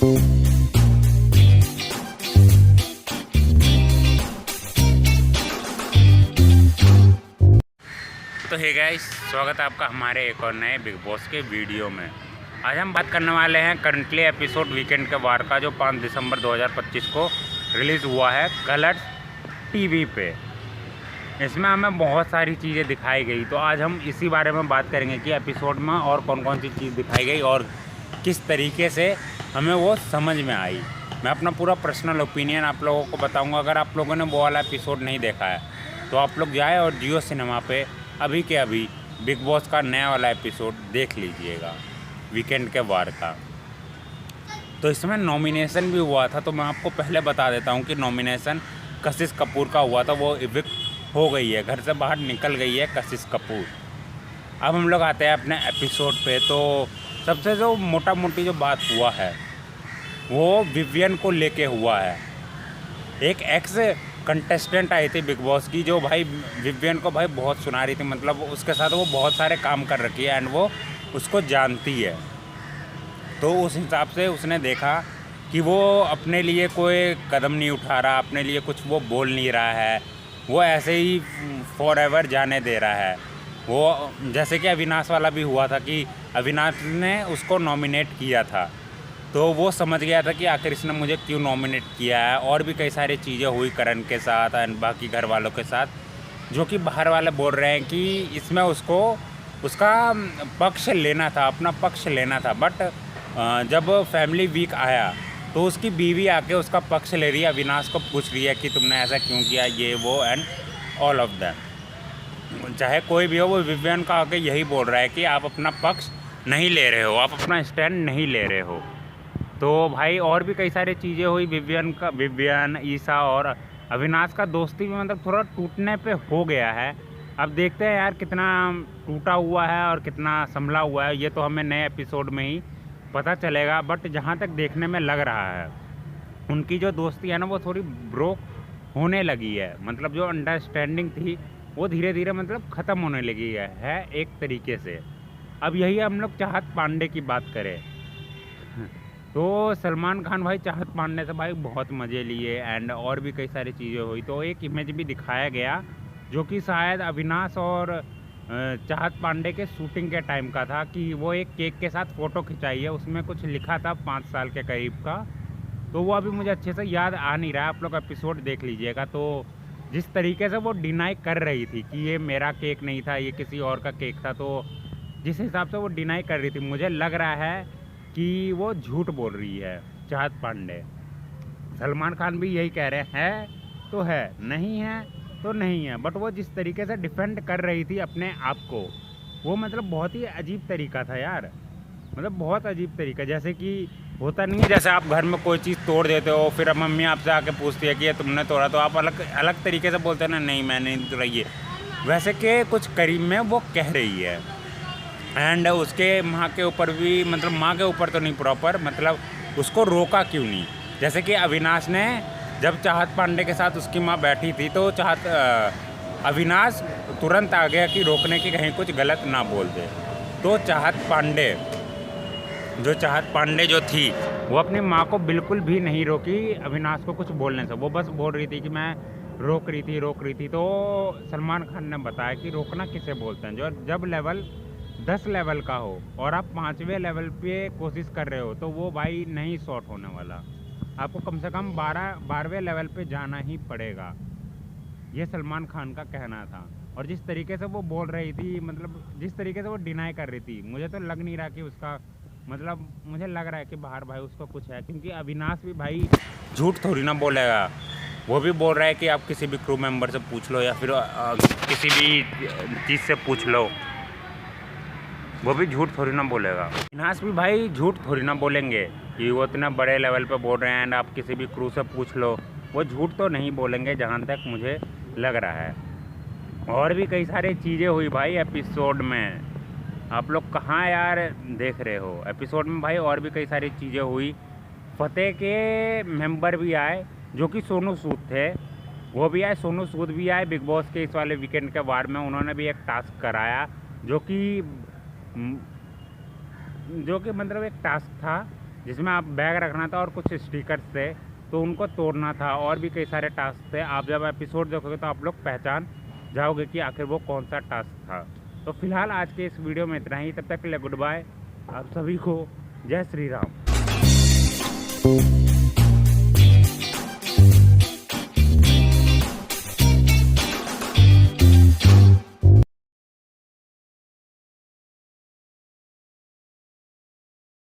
तो hey guys, स्वागत है आपका हमारे एक और नए बिग बॉस के वीडियो में। आज हम बात करने वाले हैं करंटली एपिसोड वीकेंड के वार का, जो 5 दिसंबर 2025 को रिलीज़ हुआ है कलर्स टीवी पे। इसमें हमें बहुत सारी चीज़ें दिखाई गई, तो आज हम इसी बारे में बात करेंगे कि एपिसोड में और कौन कौन सी चीज़ दिखाई गई और किस तरीके से हमें वो समझ में आई। मैं अपना पूरा पर्सनल ओपिनियन आप लोगों को बताऊँगा। अगर आप लोगों ने वो वाला एपिसोड नहीं देखा है तो आप लोग जाए और जियो सिनेमा पे अभी के अभी बिग बॉस का नया वाला एपिसोड देख लीजिएगा, वीकेंड के वार का। तो इसमें नॉमिनेशन भी हुआ था, तो मैं आपको पहले बता देता हूँ कि नॉमिनेशन कशिश कपूर का हुआ था। वो इविक्ट हो गई है, घर से बाहर निकल गई है कशिश कपूर। अब हम लोग आते हैं अपने एपिसोड पे। तो सबसे जो मोटा मोटी जो बात हुआ है वो विवियन को लेके हुआ है। एक एक्स कंटेस्टेंट आई थी बिग बॉस की, जो भाई विवियन को भाई बहुत सुना रही थी, मतलब उसके साथ वो बहुत सारे काम कर रखी है एंड वो उसको जानती है। तो उस हिसाब से उसने देखा कि वो अपने लिए कोई कदम नहीं उठा रहा, अपने लिए कुछ वो बोल नहीं रहा है, वो ऐसे ही फॉर एवर जाने दे रहा है। वो जैसे कि अविनाश वाला भी हुआ था कि अविनाश ने उसको नॉमिनेट किया था, तो वो समझ गया था कि आखिर इसने मुझे क्यों नॉमिनेट किया है। और भी कई सारी चीज़ें हुई करण के साथ एंड बाकी घर वालों के साथ, जो कि बाहर वाले बोल रहे हैं कि इसमें उसको उसका पक्ष लेना था, अपना पक्ष लेना था। बट जब फैमिली वीक आया तो उसकी बीवी आके उसका पक्ष ले रही है, अविनाश को पूछ रही है कि तुमने ऐसा क्यों किया, ये वो एंड ऑल ऑफ दैट। चाहे कोई भी हो, वो विवियन का आके यही बोल रहा है कि आप अपना पक्ष नहीं ले रहे हो, आप अपना स्टैंड नहीं ले रहे हो। तो भाई और भी कई सारी चीज़ें हुई। विवियन, ईशा और अविनाश का दोस्ती भी मतलब थोड़ा टूटने पे हो गया है। अब देखते हैं यार कितना टूटा हुआ है और कितना संभला हुआ है, ये तो हमें नए एपिसोड में ही पता चलेगा। बट जहाँ तक देखने में लग रहा है, उनकी जो दोस्ती है ना वो थोड़ी ब्रोक होने लगी है। मतलब जो अंडरस्टैंडिंग थी वो धीरे धीरे मतलब ख़त्म होने लगी है एक तरीके से। अब यही हम लोग चाहत पांडे की बात करें तो सलमान खान भाई चाहत पांडे से भाई बहुत मज़े लिए एंड और भी कई सारी चीज़ें हुई। तो एक इमेज भी दिखाया गया जो कि शायद अविनाश और चाहत पांडे के शूटिंग के टाइम का था, कि वो एक केक के साथ फ़ोटो खिंचाई है, उसमें कुछ लिखा था 5 साल के करीब का। तो वो अभी मुझे अच्छे से याद आ नहीं रहा, आप लोग एपिसोड देख लीजिएगा। तो जिस तरीके से वो डिनाई कर रही थी कि ये मेरा केक नहीं था, ये किसी और का केक था, तो जिस हिसाब से वो डिनाई कर रही थी, मुझे लग रहा है कि वो झूठ बोल रही है चाहत पांडे। सलमान खान भी यही कह रहे हैं तो है, नहीं है तो नहीं है। बट वो जिस तरीके से डिफेंड कर रही थी अपने आप को, वो मतलब बहुत ही अजीब तरीका था यार, मतलब बहुत अजीब तरीका। जैसे कि होता नहीं है, जैसे आप घर में कोई चीज़ तोड़ देते हो, फिर अब मम्मी आपसे आके पूछती है कि ये तुमने तोड़ा, तो आप अलग अलग तरीके से बोलते हैं ना, नहीं मैंने नहीं तोड़ा ये, वैसे के कुछ करीब में वो कह रही है। एंड उसके माँ के ऊपर भी, मतलब माँ के ऊपर तो नहीं प्रॉपर, मतलब उसको रोका क्यों नहीं। जैसे कि अविनाश ने जब चाहत पांडे के साथ उसकी माँ बैठी थी तो अविनाश तुरंत आ गया कि रोकने की, कहीं कुछ गलत ना बोल दे। तो चाहत पांडे जो थी वो अपनी माँ को बिल्कुल भी नहीं रोकी अविनाश को कुछ बोलने से। वो बस बोल रही थी कि मैं रोक रही थी। तो सलमान खान ने बताया कि रोकना किसे बोलते हैं, जो जब लेवल 10 लेवल का हो और आप 5वें लेवल पे कोशिश कर रहे हो तो वो भाई नहीं शॉर्ट होने वाला, आपको कम से कम 12वें लेवल पे जाना ही पड़ेगा। ये सलमान खान का कहना था। और जिस तरीके से वो बोल रही थी, मतलब जिस तरीके से वो डिनाई कर रही थी, मुझे तो लग नहीं रहा कि उसका, मतलब मुझे लग रहा है कि बाहर भाई उसको कुछ है, क्योंकि अविनाश भी भाई झूठ थोड़ी ना बोलेगा। वो भी बोल रहा है कि आप किसी भी क्रू मेंबर से पूछ लो या फिर किसी भी चीज़ से पूछ लो, वो भी झूठ थोड़ी ना बोलेगा। अविनाश भी भाई झूठ थोड़ी ना बोलेंगे कि वो इतना बड़े लेवल पे बोल रहे हैं एंड आप किसी भी क्रू से पूछ लो, वो झूठ तो नहीं बोलेंगे जहाँ तक मुझे लग रहा है। और भी कई सारी चीज़ें हुई भाई एपिसोड में, आप लोग कहाँ यार देख रहे हो एपिसोड में भाई। और भी कई सारी चीज़ें हुई। फतेह के मेंबर भी आए जो कि सोनू सूद थे, वो भी आए, सोनू सूद भी आए बिग बॉस के इस वाले वीकेंड के वार में। उन्होंने भी एक टास्क कराया जो कि मतलब एक टास्क था जिसमें आप बैग रखना था और कुछ स्टिकर्स थे, तो उनको तोड़ना था और भी कई सारे टास्क थे। आप जब एपिसोड देखोगे तो आप लोग पहचान जाओगे कि आखिर वो कौन सा टास्क था। तो फिलहाल आज के इस वीडियो में इतना ही, तब तक के लिए गुड बाय। आप सभी को जय श्री राम।